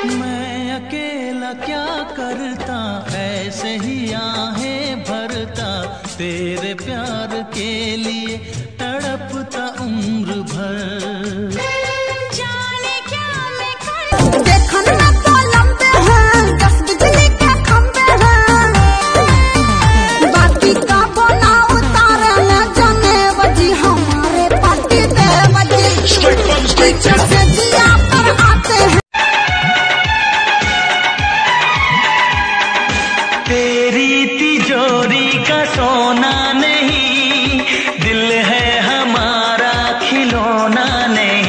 मैं अकेला क्या करता, ऐसे ही आहें भरता, तेरे प्यार के लिए तड़पता उम्र भर। जाने क्या मैं कर देखना तो लंबे हैं, 10 बिजली के खंबे हैं, बाकी का बोना उतारे न जाने बजी हमारे पार्टी दे बजी से जिया पर आते हैं। तेरी तिजोरी का सोना नहीं, दिल है हमारा खिलौना नहीं।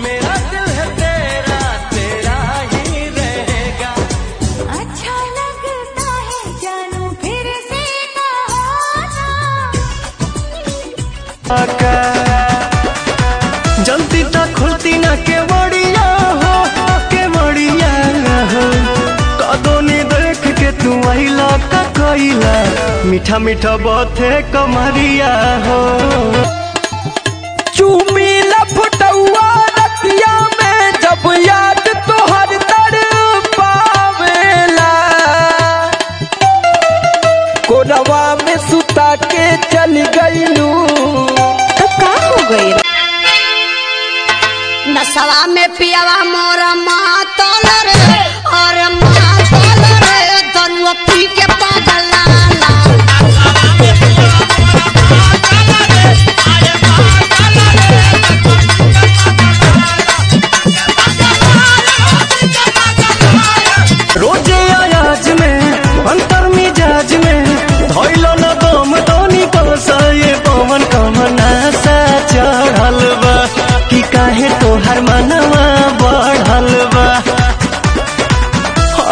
मेरा दिल है तेरा, तेरा ही रहेगा। अच्छा लगता है जानू फिर से जल्दी तक खुलती ना केवड़िया हो, केवड़िया हो, कदों ने देख के तू आइला का कोइला, मीठा मीठा बात है कमरिया हो। चूमीला फुटौआ रतिया में जब याद तो हर तर पावेला, कोरवा में सुता के चल गईलू। तो का हो गई नशवा में पियावा मोरा मातल रे, और मातल रे दरुआ पी के पागल लाला। रोजे आयाज में अंतर मिजाज में धोइलो न दम दोनी कोसा, ये पवन कमना सा चढ़ल बा, कि काहे तोहर मनवा बढ़ल बा।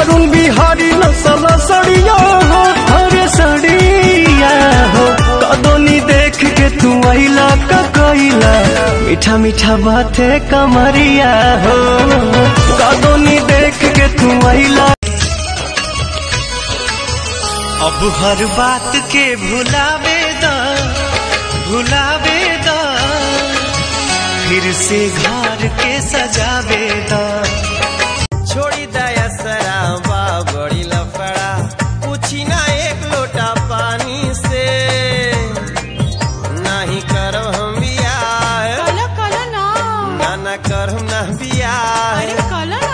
अरुण बिहारी नसल सड़िया हो, हरे सड़िया हो, कदोनी देख के तू आइला का कोइला, मीठा मीठा बात है कमरिया हो, कदोनी देख के तू आइला। अब हर बात के भुलावे दा, भुलावे दा, फिर से घर के सजावे दा। छोड़ी दया सराबा बड़ी लफड़ा, पूछी ना एक लोटा पानी से, नहीं करो हम बियाह, कलो ना ना करो ना बियाह। कलो ना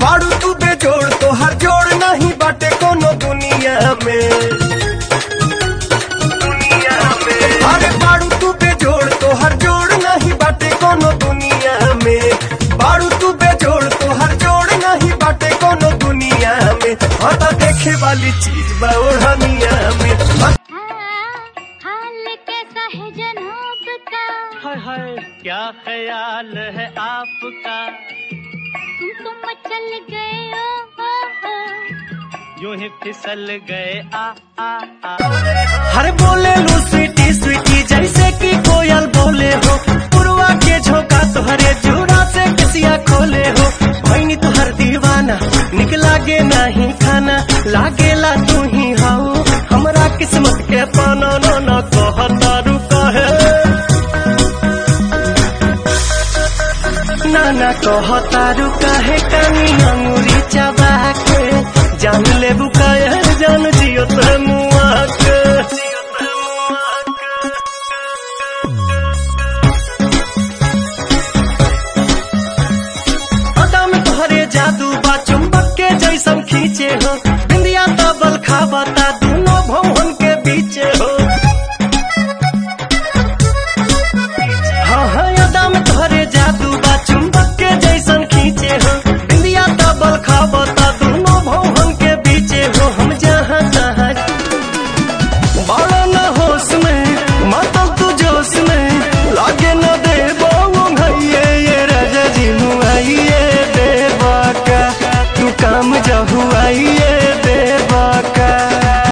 बाड़ू तू बेजोड़ तो हर जोड़ नहीं बाटे कोनो दुनिया में, अरे बाड़ू तू बेजोड़ तो हर जोड़ नहीं बाटे कोनो दुनिया में, बाड़ू तू बेजोड़ तो हर जोड़ नहीं बाटे कोनो दुनिया में। हटा देखे वाली चीज बा ओढ़निया में। हाल कैसा है जनाब का, हाय हाय क्या ख्याल है आपका, तुम मचल गए हो, यूं ही फिसल गए आ आ आ। हर बोले लू स्वीटी स्वीटी जैसे कि कोयल बोले हो, पुरवा के झोंका तुहरे जुड़ा से किसिया खोले हो, भैनी तुहर दीवाना निक लागे नहीं खाना, लागेला तू ही हाउ हमरा किस्मत के पाना, ना कहता रुका है, ना कहता रुका है, कानी अंगूरी चबा के जान ले बुकाया, जान जियो तो मुआ के। अदा में तुहरे जादू बा, चुंबक के जैसन खींचे हो,